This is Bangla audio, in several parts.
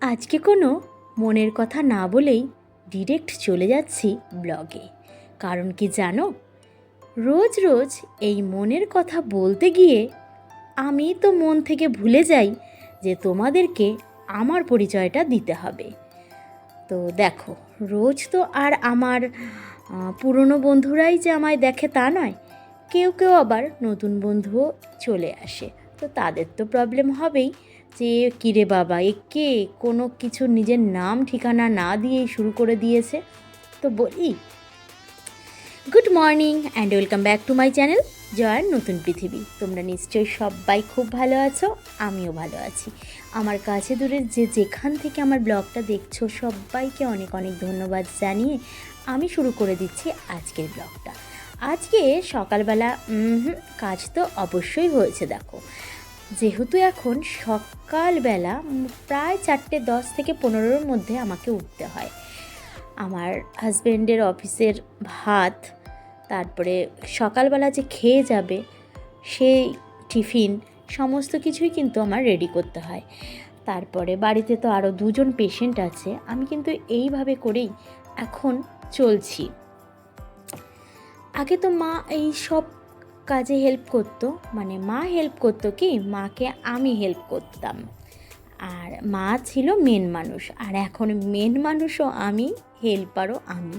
আজকে কোনো মনের কথা না বলেই ডিরেক্ট চলে যাচ্ছি ব্লগে। কারণ কি জানো, রোজ রোজ এই মনের কথা বলতে গিয়ে আমি তো মন থেকে ভুলে যাই যে তোমাদেরকে আমার পরিচয়টা দিতে হবে। তো দেখো, রোজ তো আর আমার পুরনো বন্ধুরাই যে আমায় দেখে তা নয়, কেউ কেউ আবার নতুন বন্ধুও চলে আসে। তো তাদের তো প্রবলেম হবেই যে কিরে বাবা, এ কে, কোনো কিছু নিজের নাম ঠিকানা না দিয়েই শুরু করে দিয়েছে। তো বলি, good morning and welcome back to my channel জয়ার নতুন পৃথিবী। তোমরা নিশ্চয়ই সবাই খুব ভালো আছো, আমিও ভালো আছি। আমার কাছে দূরের যেখান থেকে আমার ব্লগটা দেখছো সবাইকে অনেক অনেক ধন্যবাদ জানিয়ে আমি শুরু করে দিচ্ছি আজকের ব্লগটা। আজকে সকালবেলা কাজ তো অবশ্যই হয়েছে। দেখো, যেহেতু এখন সকালবেলা প্রায় 4:10 থেকে 15-র মধ্যে আমাকে উঠতে হয়। আমার হাজব্যান্ডের অফিসের ভাত, তারপরে সকালবেলা যে খেয়ে যাবে সেই টিফিন, সমস্ত কিছুই কিন্তু আমার রেডি করতে হয়। তারপরে বাড়িতে তো আরও 2জন পেশেন্ট আছে। আমি কিন্তু এইভাবে করেই এখন চলছি। আগে তো মা এই সব কাজে হেল্প করতো, মানে মা হেল্প করতো কি, মাকে আমি হেল্প করতাম। আর মা ছিল মেন মানুষ, আর এখন মেন মানুষও আমি, হেল্পারও আমি।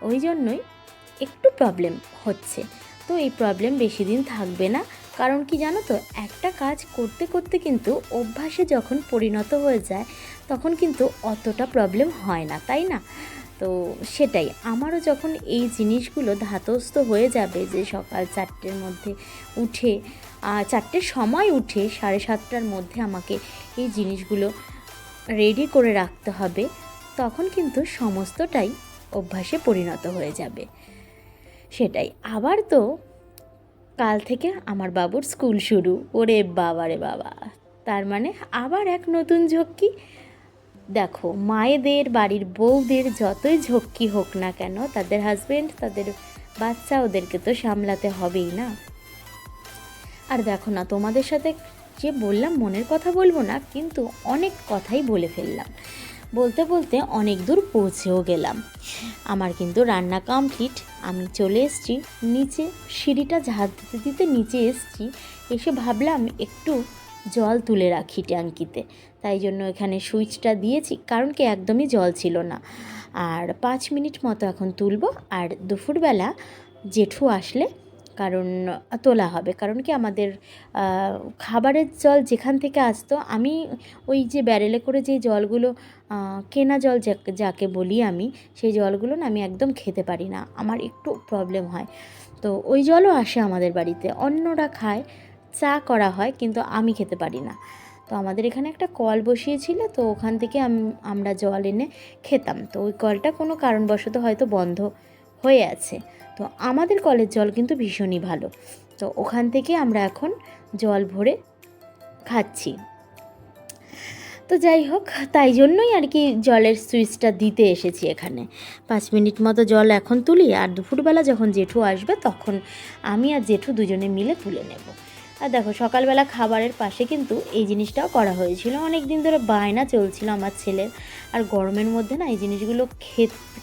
ওই জন্যই একটু প্রবলেম হচ্ছে। তো এই প্রবলেম বেশি দিন থাকবে না। কারণ কি জানো তো, একটা কাজ করতে করতে কিন্তু অভ্যাসে যখন পরিণত হয়ে যায় তখন কিন্তু অতটা প্রবলেম হয় না, তাই না? তো সেটাই, আমারও যখন এই জিনিসগুলো ধাতস্থ হয়ে যাবে যে সকাল 4টের মধ্যে উঠে, 4টের সময় উঠে 7:30টার মধ্যে আমাকে এই জিনিসগুলো রেডি করে রাখতে হবে, তখন কিন্তু সমস্তটাই অভ্যাসে পরিণত হয়ে যাবে। সেটাই। আবার তো কাল থেকে আমার বাবুর স্কুল শুরু। ওরে বাবা রে বাবা, তার মানে আবার এক নতুন ঝক্কি। দেখো, মায়েদের, বাড়ির বউদের যতই ঝক্কি হোক না কেন, তাদের হাজব্যান্ড, তাদের বাচ্চা, ওদেরকে তো সামলাতে হবেই না। আর দেখো না, তোমাদের সাথে যে বললাম মনের কথা বলবো না, কিন্তু অনেক কথাই বলে ফেললাম। বলতে বলতে অনেক দূর পৌঁছেও গেলাম। আমার কিন্তু রান্না কমপ্লিট। আমি চলে এসেছি নিচে, সিঁড়িটা ঝাঁট দিতে দিতে নিচে এসেছি। এসে ভাবলাম একটু জল তুলে রাখি ট্যাঙ্কিতে, তাই জন্য এখানে সুইচটা দিয়েছি। কারণ কি, একদমই জল ছিল না। আর 5 মিনিট মতো এখন তুলবো, আর দুপুরবেলা জেঠু আসলে কারণ তোলা হবে। কারণ কি, আমাদের খাবারের জল যেখান থেকে আসতো, আমি ওই যে ব্যারেলে করে যে জলগুলো, কেনা জল যাকে বলি আমি, সেই জলগুলো না আমি একদম খেতে পারি না, আমার একটু প্রবলেম হয়। তো ওই জলও আসে আমাদের বাড়িতে, অন্যরা খায়, চা করা হয়, কিন্তু আমি খেতে পারি না। তো আমাদের এখানে একটা কল বসিয়েছিল, তো ওখান থেকে আমরা জল এনে খেতাম। তো ওই কলটা কোনো কারণবশত হয়তো বন্ধ হয়ে আছে। তো আমাদের কলের জল কিন্তু ভীষণই ভালো। তো ওখান থেকে আমরা এখন জল ভরে খাচ্ছি। তো যাই হোক, তাই জন্যই আর কি জলের সুইচটা দিতে এসেছি এখানে। 5 মিনিট মতো জল এখন তুলি, আর দুপুরবেলা যখন জেঠু আসবে তখন আমি আর জেঠু দুজনে মিলে তুলে নেব। আর দেখো, সকালবেলা খাবারের পাশে কিন্তু এই জিনিসটাও করা হয়েছিল। অনেক দিন ধরে বায়না চলছিল আমার ছেলের। আর গরমের মধ্যে না এই জিনিসগুলো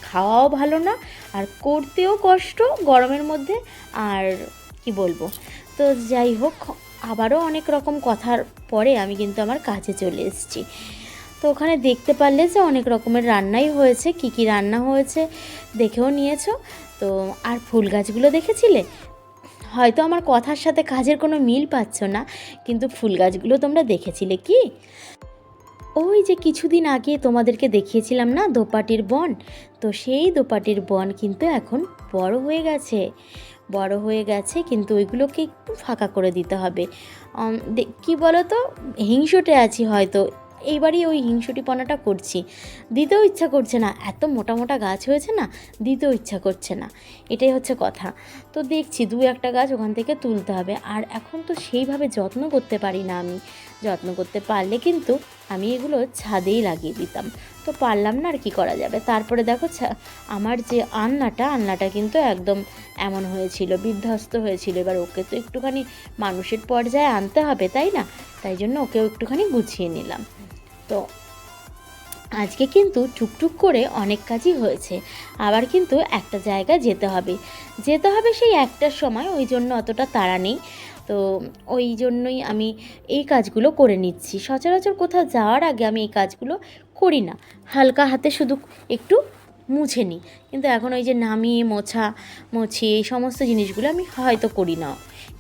খাওয়াও ভালো না, আর করতেও কষ্ট গরমের মধ্যে। আর কি বলবো, তো যাই হোক, আবারও অনেক রকম কথার পরে আমি কিন্তু আমার কাজে চলে এসেছি। তো ওখানে দেখতে পারলে যে অনেক রকমের রান্নাই হয়েছে। কি কি রান্না হয়েছে দেখেও নিয়েছো তো। আর ফুল গাছগুলো দেখেছিলে? হয়তো আমার কথার সাথে কাজের কোনো মিল পাচ্ছ না, কিন্তু ফুল গাছগুলো তোমরা দেখেছিলে কি? ওই যে কিছুদিন আগে তোমাদেরকে দেখিয়েছিলাম না দোপাটির বন, তো সেই দোপাটির বন কিন্তু এখন বড় হয়ে গেছে। বড় হয়ে গেছে, কিন্তু ওইগুলোকে একটু ফাঁকা করে দিতে হবে। কী বলো তো, হিংসুটে আছি হয়তো, এইবারই ওই হিংসুটিপনাটা করছি। দিতেও ইচ্ছা করছে না, এত মোটা মোটা গাছ হয়েছে না, দিতেও ইচ্ছা করছে না, এটাই হচ্ছে কথা। তো দেখছি 2-1টা গাছ ওখান থেকে তুলতে হবে। আর এখন তো সেইভাবে যত্ন করতে পারি না আমি। যত্ন করতে পারলে কিন্তু আমি এগুলো ছাদেই লাগিয়ে দিতাম, তো পারলাম না, আর কি করা যাবে। তারপরে দেখো, আমার যে আলনাটা কিন্তু একদম এমন হয়েছিল, বিধ্বস্ত হয়েছিল। এবার ওকে তো একটুখানি মানুষের পর্যায়ে আনতে হবে, তাই না? তাই জন্য ওকেও একটুখানি গুছিয়ে নিলাম। তো আজকে কিন্তু টুকটুক করে অনেক কাজই হয়েছে, আবার কিন্তু একটা জায়গায় যেতে হবে সেই একটার সময়, ওই জন্য অতটা তাড়া নেই। তো ওই জন্যই আমি এই কাজগুলো করে নিচ্ছি। সচরাচর কোথাও যাওয়ার আগে আমি এই কাজগুলো করি না, হালকা হাতে শুধু একটু মুছে নিই। কিন্তু এখন ওই যে নামিয়ে মুছি এই সমস্ত জিনিসগুলো আমি হয়তো করি না,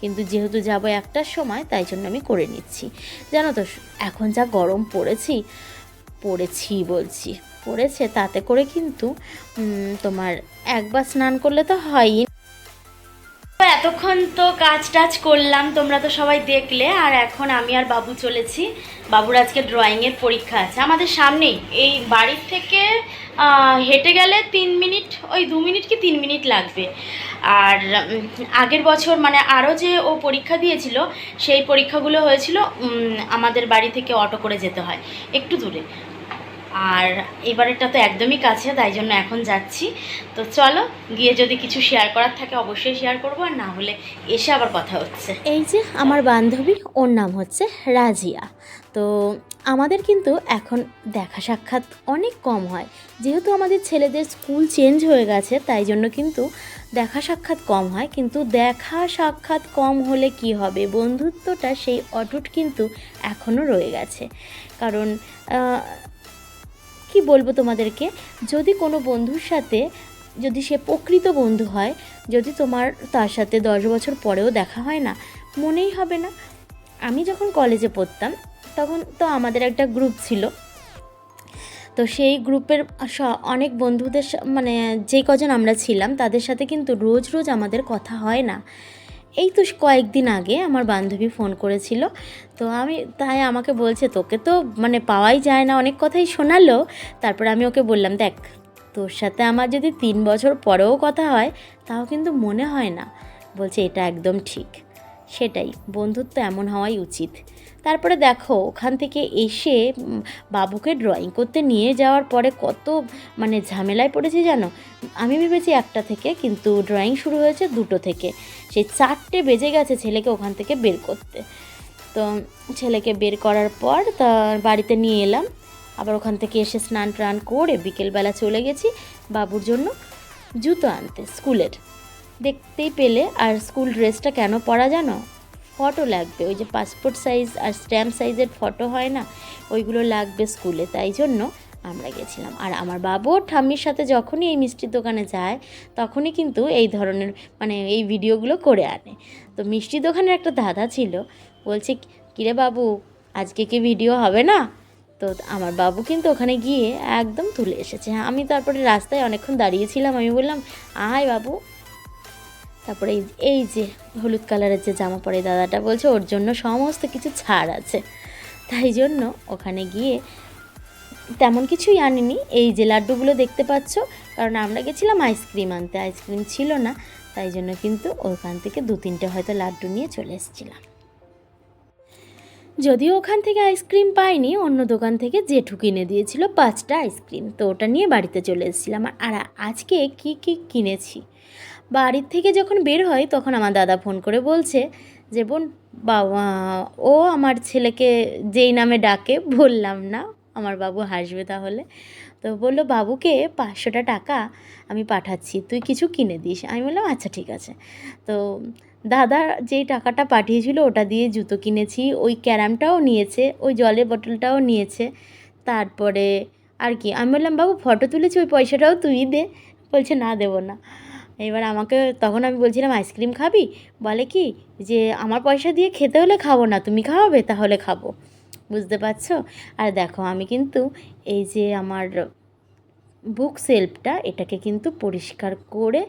কিন্তু যেহেতু যাবো একটার সময় তাই জন্য আমি করে নিচ্ছি। জানো তো এখন যা গরম পড়েছে, তাতে করে কিন্তু তোমার একবার স্নান করলে তো হয়ই। তো এতক্ষণ তো কাজ টাজ করলাম, তোমরা তো সবাই দেখলে। আর এখন আমি আর বাবু চলেছি, বাবুর আজকে ড্রয়িংয়ের পরীক্ষা আছে আমাদের সামনেই, এই বাড়ির থেকে হেঁটে গেলে 3 মিনিট, ওই 2 মিনিট কি 3 মিনিট লাগবে। আর আগের বছর মানে আরও যে ও পরীক্ষা দিয়েছিল, সেই পরীক্ষাগুলো হয়েছিল আমাদের বাড়ি থেকে অটো করে যেতে হয় একটু দূরে। আর এবারেরটা তো একদমই কাছে, তাই জন্য এখন যাচ্ছি। তো চলো, গিয়ে যদি কিছু শেয়ার করার থাকে অবশ্যই শেয়ার করবো, আর না হলে এসে আবার কথা হচ্ছে। এই যে আমার বান্ধবী, ওর নাম হচ্ছে রাজিয়া। তো আমাদের কিন্তু এখন দেখা সাক্ষাৎ অনেক কম হয়, যেহেতু আমাদের ছেলেদের স্কুল চেঞ্জ হয়ে গেছে, তাই জন্য কিন্তু দেখা সাক্ষাৎ কম হয়। কিন্তু দেখা সাক্ষাৎ কম হলে কি হবে, বন্ধুত্বটা সেই অটুট কিন্তু এখনও রয়ে গেছে। কারণ কি বলবো তোমাদেরকে, যদি কোনো বন্ধুর সাথে, যদি সে প্রকৃত বন্ধু হয়, যদি তোমার তার সাথে 10 বছর পরেও দেখা হয় না, মনেই হবে না। আমি যখন কলেজে পড়তাম তখন তো আমাদের একটা গ্রুপ ছিল, তো সেই গ্রুপের অনেক বন্ধুদের মানে যে কজন আমরা ছিলাম তাদের সাথে কিন্তু রোজ রোজ আমাদের কথা হয় না। এই তো কয়েকদিন আগে আমার বান্ধবী ফোন করেছিল, তো তাই আমাকে বলছে তোকে তো মানে পাওয়াই যায় না, অনেক কথাই শোনালো। তারপর আমি ওকে বললাম, দেখ তোর সাথে আমার যদি 3 বছর পরেও কথা হয় তাও কিন্তু মনে হয় না। বলছে এটা একদম ঠিক, সেটাই, বন্ধুত্ব এমন হওয়াই উচিত। তারপরে দেখো ওখান থেকে এসে বাবুকে ড্রয়িং করতে নিয়ে যাওয়ার পরে কত মানে ঝামেলায় পড়েছি জানো। আমি ভেবেছি 1টা থেকে, কিন্তু ড্রয়িং শুরু হয়েছে 2টো থেকে। সেই 4টে বেজে গেছে ছেলেকে ওখান থেকে বের করতে। তো ছেলেকে বের করার পর তার বাড়িতে নিয়ে এলাম, আবার ওখান থেকে এসে স্নান টান করে বিকেলবেলা চলে গেছি বাবুর জন্য জুতো আনতে স্কুলের। দেখতেই পেলে, আর স্কুল ড্রেসটা কেন পরা জানো, ফটো লাগবে, ওই যে পাসপোর্ট সাইজ আর স্ট্যাম্প সাইজের ফটো হয় না, ওইগুলো লাগবে স্কুলে, তাই জন্য আমরা গেছিলাম। আর আমার বাবু ঠাম্মির সাথে যখনই এই মিষ্টির দোকানে যায় তখনই কিন্তু এই ধরনের মানে এই ভিডিওগুলো করে আনে। তো মিষ্টি দোকানের একটা দাদা ছিল, বলছে কিরে বাবু আজকে কি ভিডিও হবে না? তো আমার বাবু কিন্তু ওখানে গিয়ে একদম তুলে এসেছে। আমি তারপরে রাস্তায় অনেকক্ষণ দাঁড়িয়েছিলাম, আমি বললাম আয় বাবু। তারপরে এই যে হলুদ কালারের যে জামা পরে দাদাটা, বলছে ওর জন্য সমস্ত কিছু ছাড় আছে, তাই জন্য ওখানে গিয়ে তেমন কিছুই আনিনি। এই যে লাড্ডুগুলো দেখতে পাচ্ছ, কারণ আমরা গেছিলাম আইসক্রিম আনতে, আইসক্রিম ছিল না, তাই জন্য কিন্তু ওখান থেকে 2-3টে হয়তো লাড্ডু নিয়ে চলে এসেছিলাম। যদিও ওখান থেকে আইসক্রিম পাইনি, অন্য দোকান থেকে জেঠু কিনে দিয়েছিল 5টা আইসক্রিম, তো ওটা নিয়ে বাড়িতে চলে এসেছিলাম। আর আজকে কি কিনেছি, বাড়ির থেকে যখন বের হয় তখন আমার দাদা ফোন করে বলছে যে বোন, বাবা ও আমার ছেলেকে যেই নামে ডাকে বললাম না, আমার বাবু হাসবে তাহলে, তো বললো বাবুকে 500টা টাকা আমি পাঠাচ্ছি, তুই কিছু কিনে দিস। আমি বললাম আচ্ছা ঠিক আছে। তো দাদা যেই টাকাটা পাঠিয়েছিল ওটা দিয়ে জুতো কিনেছি, ওই ক্যারামটাও নিয়েছে, ওই জলের বোতলটাও নিয়েছে। তারপরে আর কি, আমি বললাম বাবু ফটো তুলেছি, ওই পয়সাটাও তুই দে। বলছে না দেবো না। এবার আমাকে, তখন আমি বলছিলাম আইসক্রিম খাবি, বলে কি যে আমার পয়সা দিয়ে খেতে হলে খাবো না, তুমি খাওয়াবে তাহলে খাবো, বুঝতে পারছো। আর দেখো আমি কিন্তু এই যে আমার বুক সেলফটা, এটাকে কিন্তু পরিষ্কার করে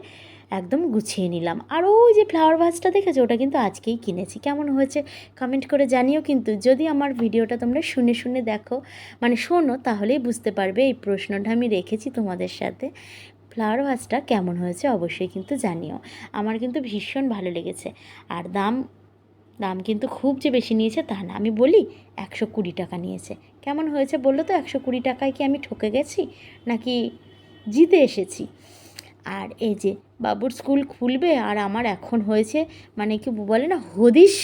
একদম গুছিয়ে নিলাম। আর ওই যে ফ্লাওয়ার ভাসটা দেখেছো, ওটা কিন্তু আজকেই কিনেছি। কেমন হয়েছে কমেন্ট করে জানিও, কিন্তু যদি আমার ভিডিওটা তোমরা শুনে দেখো মানে শোনো, তাহলেই বুঝতে পারবে। এই প্রশ্নটা আমি রেখেছি তোমাদের সাথে, ফ্লাওয়ার ভাসটা কেমন হয়েছে অবশ্যই কিন্তু জানিও। আমার কিন্তু ভীষণ ভালো লেগেছে। আর দাম কিন্তু খুব যে বেশি নিয়েছে তা না, আমি বলি 120 টাকা নিয়েছে। কেমন হয়েছে বললো তো, 120 টাকায় কি আমি ঠকে গেছি নাকি জিতে এসেছি? আর এই যে বাবুর স্কুল খুলবে, আর আমার এখন হয়েছে মানে কি বলে না হদিশ,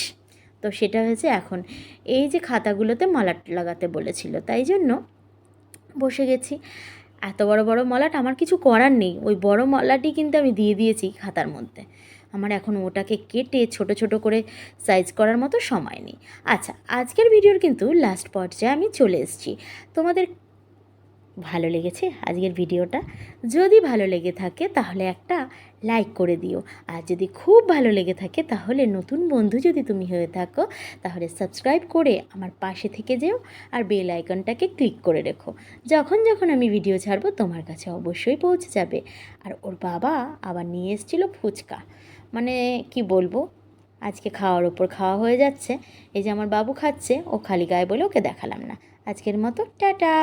তো সেটা হয়েছে এখন এই যে খাতাগুলোতে মালা লাগাতে বলেছিল, তাই জন্য বসে গেছি। এত বড় বড় মলাট, আমার কিছু করার নেই, ওই বড় মলাটি কিন্তু আমি দিয়ে দিয়েছি খাতার মধ্যে। আমার এখন ওটাকে কেটে ছোট ছোট করে সাইজ করার মতো সময় নেই। আচ্ছা, আজকের ভিডিওর কিন্তু লাস্ট পর্যায়ে আমি চলে এসেছি। তোমাদের ভালো লেগেছে আজকের ভিডিওটা? যদি ভালো লেগে থাকে তাহলে একটা লাইক করে দিও, আর যদি খুব ভালো লেগে থাকে তাহলে নতুন বন্ধু যদি তুমি হয়ে থাকো তাহলে সাবস্ক্রাইব করে আমার পাশে থেকে যেও, আর বেল আইকনটাকে ক্লিক করে রেখো। যখন যখন আমি ভিডিও ছাড়বো তোমার কাছে অবশ্যই পৌঁছে যাবে। আর ওর বাবা আবার নিয়ে এসেছিলো ফুচকা, মানে কি বলবো, আজকে খাওয়ার ওপর খাওয়া হয়ে যাচ্ছে। এই যে আমার বাবু খাচ্ছে, ও খালি গায়ে বলে ওকে দেখালাম না। আজকের মতো টাটা।